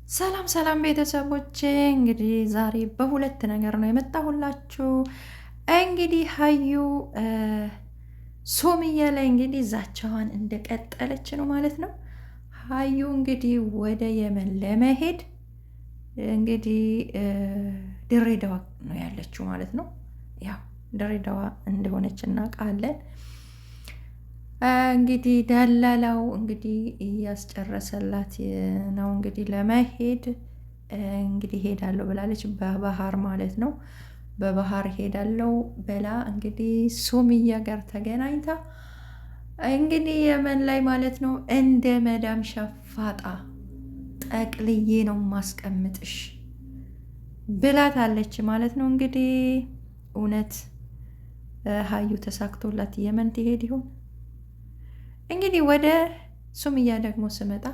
ሰላም ሰላም ቤተሰቦቼ፣ እንግዲህ ዛሬ በሁለት ነገር ነው የመጣሁላችሁ። እንግዲህ ሀዩ ሱመያ ላይ እንግዲህ ዛቻዋን እንደቀጠለች ነው ማለት ነው። ሀዩ እንግዲህ ወደ የመን ለመሄድ እንግዲህ ድሬዳዋ ነው ያለችው ማለት ነው። ያው ድሬዳዋ እንደሆነች እናውቃለን። እንግዲህ ደላላው እንግዲህ እያስጨረሰላት ነው። እንግዲህ ለመሄድ እንግዲህ ሄዳለሁ ብላለች፣ በባህር ማለት ነው። በባህር ሄዳለሁ ብላ እንግዲህ ሱመያ ጋር ተገናኝታ እንግዲህ የመን ላይ ማለት ነው እንደ መዳም ሸፋጣ ጠቅልዬ ነው ማስቀምጥሽ ብላታለች ማለት ነው። እንግዲህ እውነት ሀዩ ተሳክቶላት የመን ትሄድ ይሆን? እንግዲህ ወደ ሱመያ ደግሞ ስመጣ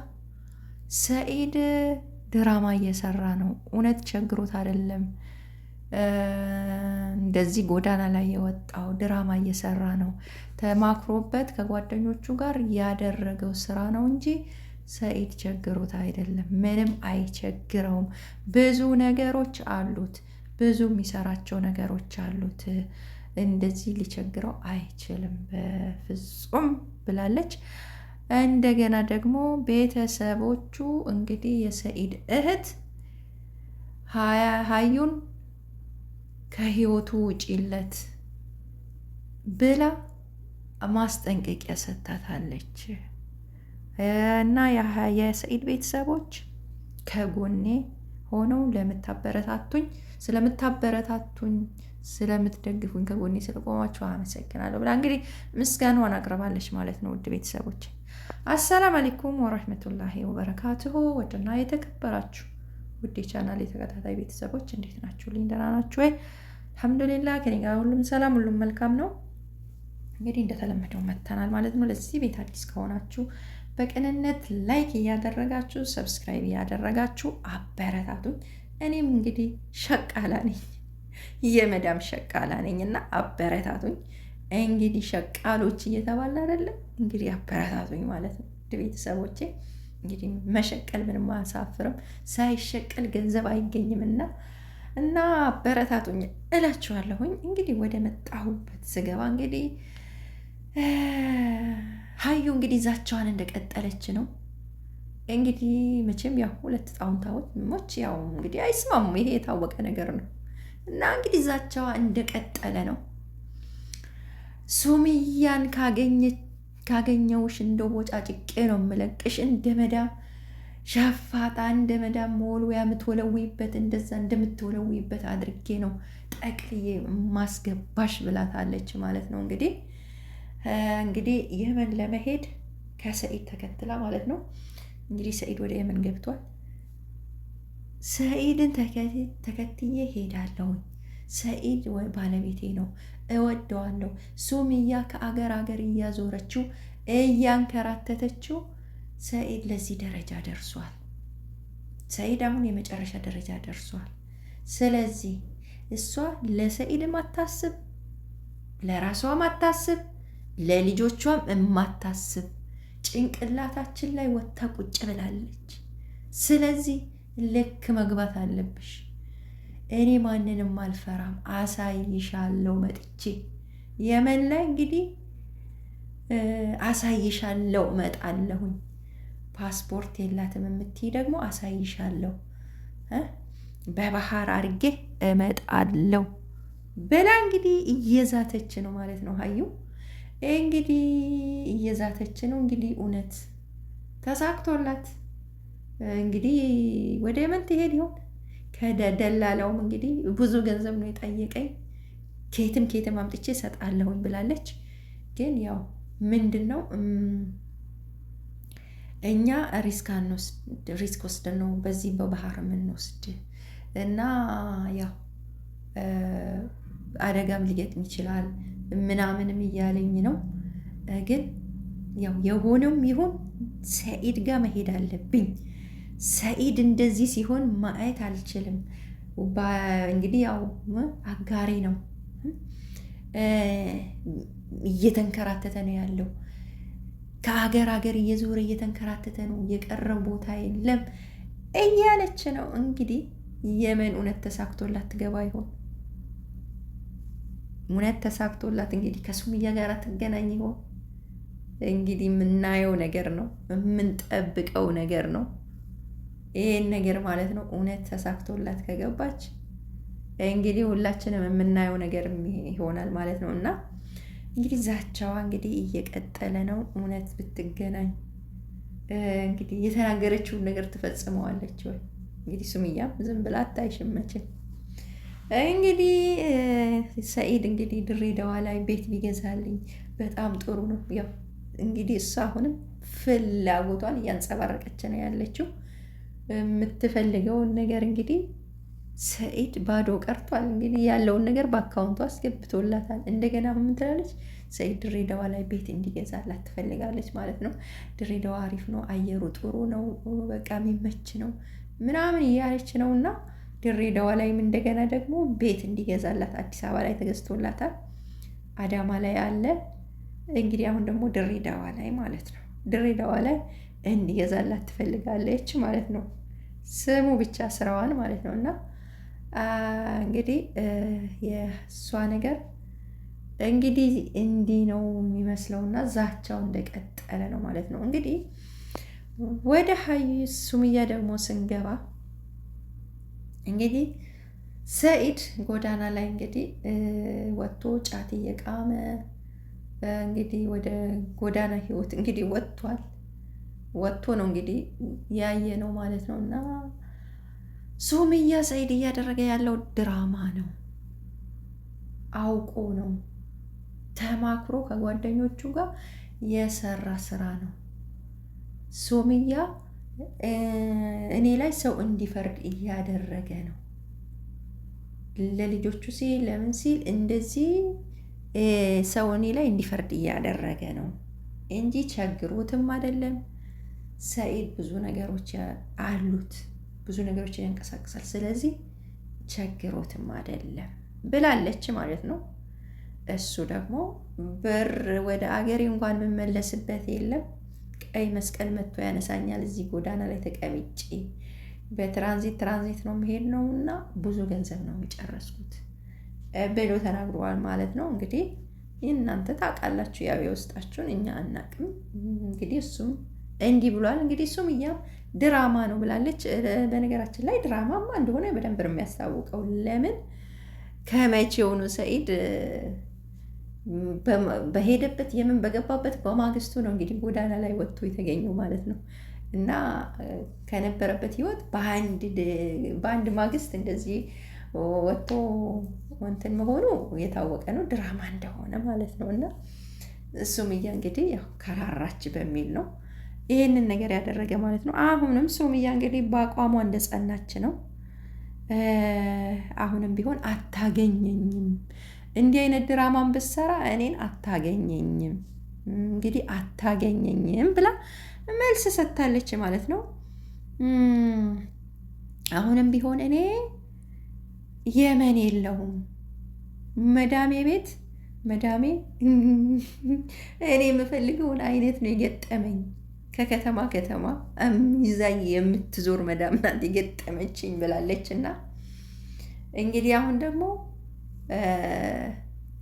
ሰኢድ ድራማ እየሰራ ነው። እውነት ቸግሮት አይደለም እንደዚህ ጎዳና ላይ የወጣው፣ ድራማ እየሰራ ነው። ተማክሮበት ከጓደኞቹ ጋር ያደረገው ስራ ነው እንጂ ሰኢድ ቸግሮት አይደለም። ምንም አይቸግረውም። ብዙ ነገሮች አሉት፣ ብዙ የሚሰራቸው ነገሮች አሉት። እንደዚህ ሊቸግረው አይችልም በፍጹም ብላለች። እንደገና ደግሞ ቤተሰቦቹ እንግዲህ የሰኢድ እህት ሀዩን ከህይወቱ ውጪለት ብላ ማስጠንቀቂያ ሰጥታታለች። እና የሰኢድ ቤተሰቦች ከጎኔ ሆነው ስለምታበረታቱኝ ስለምትደግፉኝ ከጎኔ ስለቆማችሁ አመሰግናለሁ ብላ እንግዲህ ምስጋናዋን አቅርባለች ማለት ነው። ውድ ቤተሰቦች አሰላም አለይኩም ወራህመቱላሂ ወበረካቱሁ። ወድና የተከበራችሁ ውድ ቻናል የተከታታይ ቤተሰቦች እንዴት ናችሁ? ልኝ ደህና ናችሁ ወይ? አልሐምዱሊላህ ከኔ ጋር ሁሉም ሰላም፣ ሁሉም መልካም ነው። እንግዲህ እንደተለመደው መጥተናል ማለት ነው። ለዚህ ቤት አዲስ ከሆናችሁ በቅንነት ላይክ እያደረጋችሁ ሰብስክራይብ እያደረጋችሁ አበረታቱኝ። እኔም እንግዲህ ሸቃላ ነኝ፣ የመዳም ሸቃላ ነኝ እና አበረታቱኝ። እንግዲህ ሸቃሎች እየተባለ አይደለም እንግዲህ አበረታቱኝ ማለት ነው። ውድ ቤተሰቦቼ እንግዲህ መሸቀል ምንም አያሳፍርም፣ ሳይሸቀል ገንዘብ አይገኝምና እና አበረታቱኝ እላችኋለሁኝ። እንግዲህ ወደ መጣሁበት ስገባ እንግዲህ ሀዩ እንግዲህ ዛቻዋን እንደቀጠለች ነው። እንግዲህ መቼም ያው ሁለት ጣውንታዎች ያው እንግዲህ አይስማሙም፣ ይሄ የታወቀ ነገር ነው። እና እንግዲህ ዛቻዋ እንደቀጠለ ነው። ሱመያን ካገኘውሽ እንደው ቦጫጭቄ ነው የምለቅሽ፣ እንደ መዳም ሸፋጣ፣ እንደ መዳም መወልወያ የምትወለውይበት እንደዛ እንደምትወለውይበት አድርጌ ነው ጠቅልዬ ማስገባሽ ብላታለች ማለት ነው። እንግዲህ የመን ለመሄድ ከሰኢድ ተከትላ ማለት ነው። እንግዲህ ሰኢድ ወደ የመን ገብቷል። ሰኢድን ተከትዬ ሄዳለሁኝ። ሰኢድ ባለቤቴ ነው፣ እወደዋለሁ። ሱመያ ከአገር እያዞረችው እያንከራተተችው ሰኢድ ለዚህ ደረጃ ደርሷል። ሰኢድ አሁን የመጨረሻ ደረጃ ደርሷል። ስለዚህ እሷ ለሰኢድም አታስብ፣ ለራሷም አታስብ፣ ለልጆቿም የማታስብ ጭንቅላታችን ላይ ወጥታ ቁጭ ብላለች። ስለዚህ ልክ መግባት አለብሽ። እኔ ማንንም አልፈራም፣ አሳይሻለሁ። መጥቼ የመን ላይ እንግዲህ አሳይሻለሁ፣ እመጣለሁኝ። ፓስፖርት የላትም የምትይ ደግሞ አሳይሻለሁ፣ በባህር አድርጌ እመጣለሁ ብላ እንግዲህ እየዛተች ነው ማለት ነው። ሀዩ እንግዲህ እየዛተች ነው። እንግዲህ እውነት ተሳክቶላት እንግዲህ ወደ የመን ትሄድ ይሆን? ከደላላውም እንግዲህ ብዙ ገንዘብ ነው የጠየቀኝ፣ ኬትም አምጥቼ እሰጣለሁኝ ብላለች። ግን ያው ምንድን ነው እኛ ሪስክ ወስደን ነው በዚህ በባህር የምንወስድ እና ያው አደጋም ሊገጥም ይችላል ምናምንም እያለኝ ነው። ግን ያው የሆነም ይሁን ሰኢድ ጋር መሄድ አለብኝ። ሰኢድ እንደዚህ ሲሆን ማየት አልችልም። እንግዲህ ያው አጋሪ ነው፣ እየተንከራተተ ነው ያለው። ከሀገር እየዞረ እየተንከራተተ ነው። የቀረው ቦታ የለም። እያለች ነው እንግዲህ። የመን እውነት ተሳክቶላት ትገባ ይሆን? እውነት ተሳክቶላት እንግዲህ ከሱምያ ጋር ትገናኝ ይሆን? እንግዲህ የምናየው ነገር ነው፣ የምንጠብቀው ነገር ነው። ይሄን ነገር ማለት ነው እውነት ተሳክቶላት ከገባች እንግዲህ ሁላችንም የምናየው ነገር ይሆናል ማለት ነው። እና እንግዲህ ዛቻዋ እንግዲህ እየቀጠለ ነው። እውነት ብትገናኝ እንግዲህ የተናገረችውን ነገር ትፈጽመዋለች ወይ? እንግዲህ ሱምያም ዝም ብላ አታይሽም መቼም። እንግዲህ ሰኢድ እንግዲህ ድሬዳዋ ላይ ቤት ቢገዛልኝ በጣም ጥሩ ነው። ያው እንግዲህ እሷ አሁንም ፍላጎቷን እያንጸባረቀች ነው ያለችው። የምትፈልገውን ነገር እንግዲህ ሰኢድ ባዶ ቀርቷል። እንግዲህ ያለውን ነገር በአካውንቱ አስገብቶላታል። እንደገና ምን ትላለች? ሰኢድ ድሬዳዋ ላይ ቤት እንዲገዛላት ትፈልጋለች ማለት ነው። ድሬዳዋ አሪፍ ነው፣ አየሩ ጥሩ ነው፣ በቃ የሚመች ነው ምናምን እያለች ነው። እና ድሬዳዋ ላይም እንደገና ደግሞ ቤት እንዲገዛላት አዲስ አበባ ላይ ተገዝቶላታል፣ አዳማ ላይ አለ። እንግዲህ አሁን ደግሞ ድሬዳዋ ላይ ማለት ነው፣ ድሬዳዋ ላይ እንዲገዛላት ትፈልጋለች ማለት ነው። ስሙ ብቻ ስራዋን ማለት ነው። እና እንግዲህ የእሷ ነገር እንግዲህ እንዲህ ነው የሚመስለው። እና ዛቻው እንደቀጠለ ነው ማለት ነው። እንግዲህ ወደ ሱምያ ደግሞ ስንገባ እንግዲህ ሰኢድ ጎዳና ላይ እንግዲህ ወጥቶ ጫት እየቃመ እንግዲህ ወደ ጎዳና ህይወት እንግዲህ ወጥቶ ነው እንግዲህ ያየ ነው ማለት ነው። እና ሱምያ ሰኢድ እያደረገ ያለው ድራማ ነው፣ አውቆ ነው፣ ተማክሮ ከጓደኞቹ ጋር የሰራ ስራ ነው። ሱምያ እኔ ላይ ሰው እንዲፈርድ እያደረገ ነው፣ ለልጆቹ ሲል ለምን ሲል እንደዚህ ሰው እኔ ላይ እንዲፈርድ እያደረገ ነው እንጂ ቸግሮትም አይደለም። ሰኢድ ብዙ ነገሮች አሉት፣ ብዙ ነገሮች ያንቀሳቅሳል። ስለዚህ ቸግሮትም አይደለም ብላለች ማለት ነው። እሱ ደግሞ ብር ወደ አገሬ እንኳን የምመለስበት የለም፣ ቀይ መስቀል መጥቶ ያነሳኛል፣ እዚህ ጎዳና ላይ ተቀምጬ በትራንዚት ነው መሄድ ነው እና ብዙ ገንዘብ ነው የጨረስኩት ብሎ ተናግሯል ማለት ነው። እንግዲህ እናንተ ታውቃላችሁ፣ ያው የውስጣችሁን እኛ አናቅም። እንግዲህ እሱም እንዲህ ብሏል። እንግዲህ ሱምያም ድራማ ነው ብላለች። በነገራችን ላይ ድራማማ እንደሆነ በደንብ ነው የሚያስታውቀው። ለምን ከመቼውኑ ሰኢድ በሄደበት የምን በገባበት በማግስቱ ነው እንግዲህ ጎዳና ላይ ወጥቶ የተገኘው ማለት ነው። እና ከነበረበት ህይወት በአንድ ማግስት እንደዚህ ወጥቶ እንትን መሆኑ የታወቀ ነው፣ ድራማ እንደሆነ ማለት ነው። እና ሱምያ እንግዲህ ያው ከራራች በሚል ነው ይህንን ነገር ያደረገ ማለት ነው። አሁንም ሱምያ እንግዲህ በአቋሟ እንደጸናች ነው። አሁንም ቢሆን አታገኘኝም፣ እንዲህ አይነት ድራማን ብትሰራ እኔን አታገኘኝም፣ እንግዲህ አታገኘኝም ብላ መልስ ሰጥታለች ማለት ነው። አሁንም ቢሆን እኔ የመን የለሁም መዳሜ ቤት መዳሜ እኔ የምፈልገውን አይነት ነው የገጠመኝ። ከከተማ ከተማ ይዛኝ የምትዞር መዳም ናት የገጠመችኝ ብላለች። እና እንግዲህ አሁን ደግሞ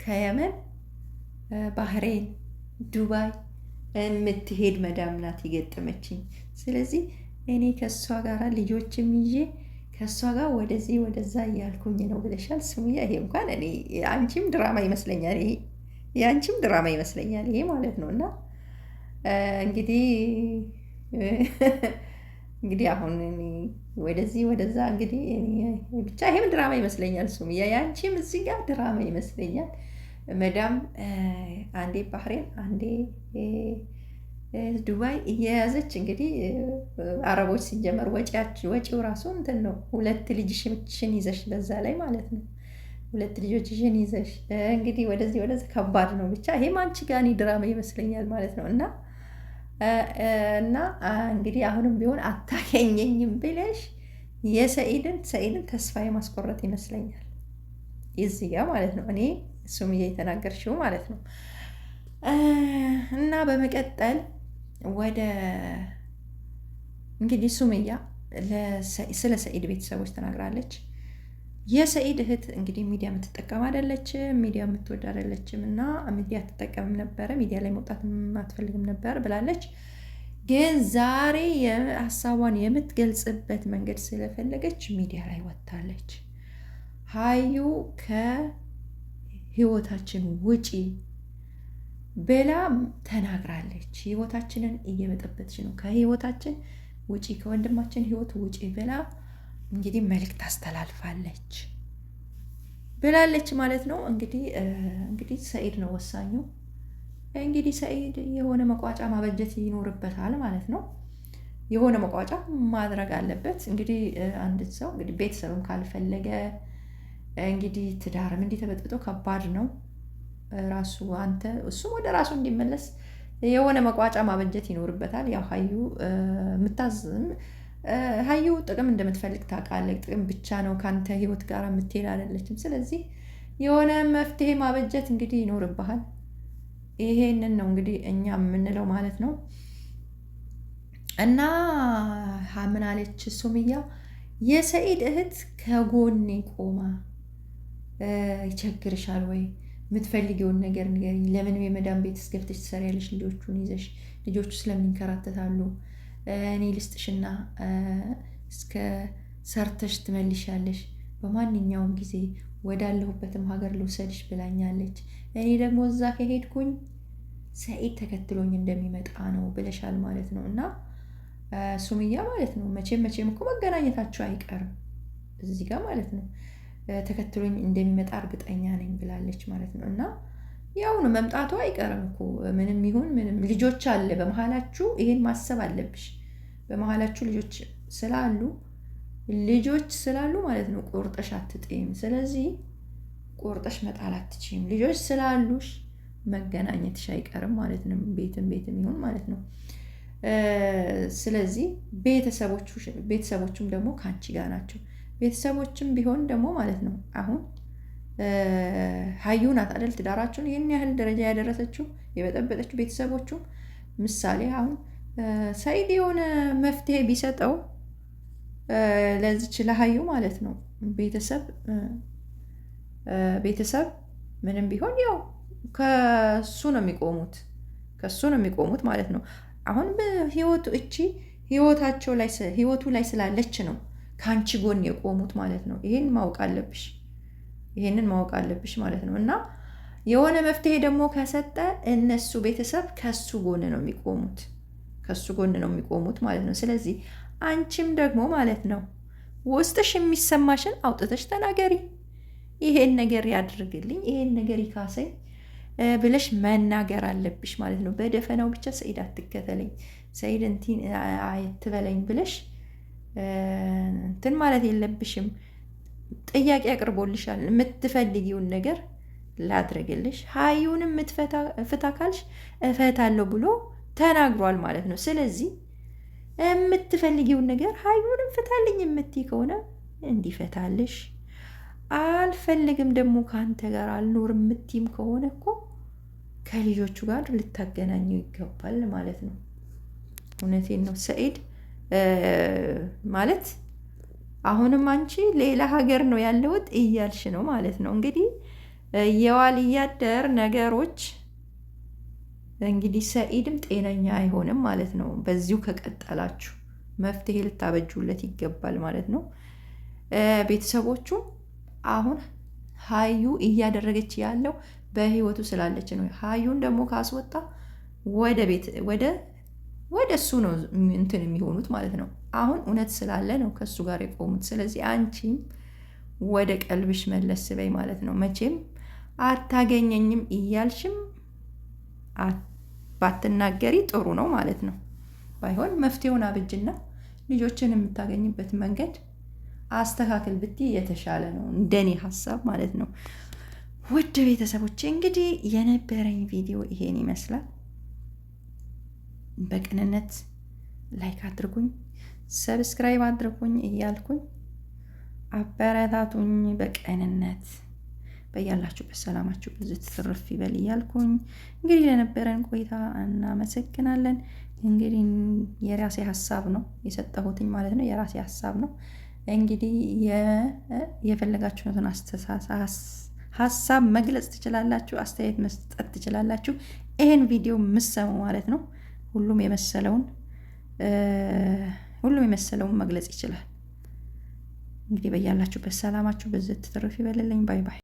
ከየመን ባህሬን፣ ዱባይ የምትሄድ መዳም ናት የገጠመችኝ። ስለዚህ እኔ ከእሷ ጋር ልጆችም ይዤ ከእሷ ጋር ወደዚህ ወደዛ እያልኩኝ ነው ብለሻል ሱምያ። ይሄ እንኳን እኔ አንቺም ድራማ ይመስለኛል፣ ይሄ የአንቺም ድራማ ይመስለኛል ይሄ ማለት ነው። እና እንግዲህ አሁን ወደዚህ ወደዛ እንግዲህ ብቻ ይሄም ድራማ ይመስለኛል ሱምያ፣ የአንቺም እዚህ ጋር ድራማ ይመስለኛል። መዳም አንዴ ባህሬን አንዴ ዱባይ እየያዘች እንግዲህ አረቦች ሲጀመር ወጪው ራሱ እንትን ነው። 2 ልጅሽን ይዘሽ በዛ ላይ ማለት ነው 2 ልጆችሽን ይዘሽ እንግዲህ ወደዚህ ወደዚህ ከባድ ነው። ብቻ ይሄም አንቺ ጋር ድራማ ይመስለኛል ማለት ነው። እና እንግዲህ አሁንም ቢሆን አታገኘኝም ብለሽ ሰኢድን ተስፋ የማስቆረጥ ይመስለኛል እዚህ ጋር ማለት ነው። እኔ ሱምያ የተናገርሽው ማለት ነው። እና በመቀጠል ወደ እንግዲህ ሱምያ ስለ ሰኢድ ቤተሰቦች ተናግራለች። የሰኢድ እህት እንግዲህ ሚዲያ የምትጠቀም አይደለችም፣ ሚዲያ የምትወድ አይደለችም እና ሚዲያ ትጠቀምም ነበረ፣ ሚዲያ ላይ መውጣት አትፈልግም ነበር ብላለች። ግን ዛሬ ሀሳቧን የምትገልጽበት መንገድ ስለፈለገች ሚዲያ ላይ ወጥታለች። ሀዩ ከህይወታችን ውጪ ብላ ተናግራለች። ህይወታችንን እየበጠበጥች ነው፣ ከህይወታችን ውጪ፣ ከወንድማችን ህይወት ውጪ ብላ እንግዲህ መልእክት አስተላልፋለች ብላለች ማለት ነው። እንግዲህ ሰኢድ ነው ወሳኙ። እንግዲህ ሰኢድ የሆነ መቋጫ ማበጀት ይኖርበታል ማለት ነው። የሆነ መቋጫ ማድረግ አለበት። እንግዲህ አንድ ሰው እንግዲህ ቤተሰብም ካልፈለገ እንግዲህ ትዳርም እንዲህ ተበጥብጦ ከባድ ነው። እሱም ወደ ራሱ እንዲመለስ የሆነ መቋጫ ማበጀት ይኖርበታል። ያው ሀዩ ጥቅም እንደምትፈልግ ታውቃለች። ጥቅም ብቻ ነው ከአንተ ህይወት ጋር የምትሄድ አይደለችም። ስለዚህ የሆነ መፍትሄ ማበጀት እንግዲህ ይኖርብሃል። ይሄንን ነው እንግዲህ እኛ የምንለው ማለት ነው። እና ምን አለች ሱምያ? የሰኢድ እህት ከጎኔ ቆማ ይቸግርሻል ወይ? የምትፈልጊውን ነገር ንገሪኝ። ለምን የመዳን ቤት ገብተሽ ትሰሪያለሽ? ልጆቹን ይዘሽ ልጆቹ ስለምን ይንከራተታሉ? እኔ ልስጥሽና እስከ ሰርተሽ ትመልሻለሽ። በማንኛውም ጊዜ ወዳለሁበትም ሀገር ልውሰድሽ ብላኛለች። እኔ ደግሞ እዛ ከሄድኩኝ ሰኢድ ተከትሎኝ እንደሚመጣ ነው ብለሻል ማለት ነው። እና ሱምያ ማለት ነው መቼም እኮ መገናኘታቸው አይቀርም እዚህ ጋር ማለት ነው። ተከትሎኝ እንደሚመጣ እርግጠኛ ነኝ ብላለች ማለት ነው። እና ያው ነው መምጣቱ አይቀርም እኮ ምንም ይሁን ምንም። ልጆች አለ በመሀላችሁ፣ ይሄን ማሰብ አለብሽ። በመሀላችሁ ልጆች ስላሉ ማለት ነው ቆርጠሽ አትጥይም። ስለዚህ ቆርጠሽ መጣል አትችይም። ልጆች ስላሉሽ መገናኘትሽ አይቀርም ማለት ነው። ቤትም ይሁን ማለት ነው። ስለዚህ ቤተሰቦቹም ደግሞ ከአንቺ ጋር ናቸው። ቤተሰቦችም ቢሆን ደግሞ ማለት ነው አሁን ሀዩ ናት አይደል ትዳራቸውን ይህን ያህል ደረጃ ያደረሰችው የበጠበጠችው። ቤተሰቦቹ ምሳሌ አሁን ሰኢድ የሆነ መፍትሄ ቢሰጠው ለዚች ለሀዩ ማለት ነው ቤተሰብ ምንም ቢሆን ያው ከሱ ነው የሚቆሙት ማለት ነው። አሁን ህይወቱ ላይ ስላለች ነው ከአንቺ ጎን የቆሙት ማለት ነው። ይሄንን ማወቅ አለብሽ ማለት ነው። እና የሆነ መፍትሄ ደግሞ ከሰጠ እነሱ ቤተሰብ ከሱ ጎን ነው የሚቆሙት ማለት ነው። ስለዚህ አንቺም ደግሞ ማለት ነው ውስጥሽ የሚሰማሽን አውጥተሽ ተናገሪ። ይሄን ነገር ያድርግልኝ፣ ይሄን ነገር ይካሰኝ ብለሽ መናገር አለብሽ ማለት ነው። በደፈናው ብቻ ሰኢድ አትከተለኝ፣ ሰኢድ እንትን አትበለኝ ብለሽ እንትን ማለት የለብሽም። ጥያቄ አቅርቦልሻል፣ የምትፈልጊውን ነገር ላድርግልሽ፣ ሀዩንም ፍታ ካልሽ እፈታለሁ ብሎ ተናግሯል ማለት ነው። ስለዚህ የምትፈልጊውን ነገር ሀዩንም ፍታልኝ የምትይ ከሆነ እንዲፈታልሽ፣ አልፈልግም ደግሞ ከአንተ ጋር አልኖር የምትይም ከሆነ እኮ ከልጆቹ ጋር ልታገናኘው ይገባል ማለት ነው። እውነቴን ነው ሰኢድ ማለት አሁንም አንቺ ሌላ ሀገር ነው ያለሁት እያልሽ ነው ማለት ነው። እንግዲህ የዋል እያደር ነገሮች እንግዲህ ሰኢድም ጤነኛ አይሆንም ማለት ነው። በዚሁ ከቀጠላችሁ መፍትሄ ልታበጁለት ይገባል ማለት ነው። ቤተሰቦቹ አሁን ሀዩ እያደረገች ያለው በህይወቱ ስላለች ነው። ሀዩን ደግሞ ካስወጣ ወደ እሱ ነው እንትን የሚሆኑት ማለት ነው። አሁን እውነት ስላለ ነው ከእሱ ጋር የቆሙት። ስለዚህ አንቺም ወደ ቀልብሽ መለስ በይ ማለት ነው። መቼም አታገኘኝም እያልሽም ባትናገሪ ጥሩ ነው ማለት ነው። ባይሆን መፍትሄውን አብጅና ልጆችን የምታገኝበት መንገድ አስተካክል ብትይ የተሻለ ነው፣ እንደኔ ሀሳብ ማለት ነው። ውድ ቤተሰቦቼ እንግዲህ የነበረኝ ቪዲዮ ይሄን ይመስላል። በቅንነት ላይክ አድርጉኝ፣ ሰብስክራይብ አድርጉኝ እያልኩኝ አበረታቱኝ። በቅንነት በያላችሁበት ሰላማችሁ ብዙ ትርፍ ይበል እያልኩኝ እንግዲህ ለነበረን ቆይታ እናመሰግናለን። እንግዲህ የራሴ ሀሳብ ነው የሰጠሁትኝ ማለት ነው። የራሴ ሀሳብ ነው። እንግዲህ የፈለጋችሁትን ሀሳብ መግለጽ ትችላላችሁ፣ አስተያየት መስጠት ትችላላችሁ። ይሄን ቪዲዮ ምሰሙ ማለት ነው። ሁሉም የመሰለውን መግለጽ ይችላል። እንግዲህ በያላችሁበት ሰላማችሁ በዚህ ትርፍ ይበልልኝ። ባይ ባይ።